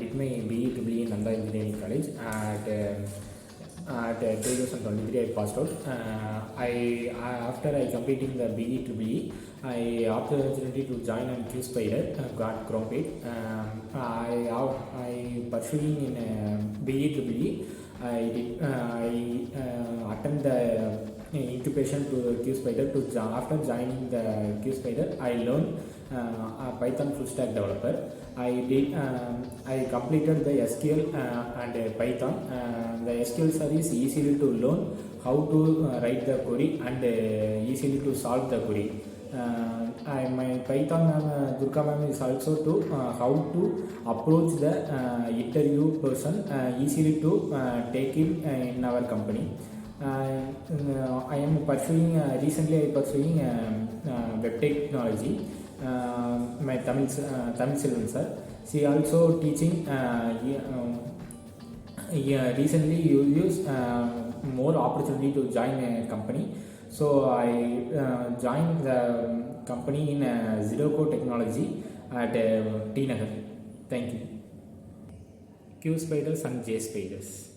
did my BE in Nanda Engineering College at 2023. I passed out. After I completing the BE, I opted the opportunity to join on QSpiders, got Chrompet. I pursuing in BE. I attend the incubation to QSpiders. After joining the QSpiders, I learned Python full stack developer. I completed the SQL and Python. The SQL service easily to learn how to write the query and easily to solve the query. My Python ma'am, Durga ma'am, is also to how to approach the interview person easily to take him in our company. I am pursuing recently. I pursuing web technology. My Tamil Selvan sir. She also teaching. Recently, you use more opportunity to join a company. So I joined the company in Zero Code Technology at T Nagar. Thank you. QSpiders and JSpiders.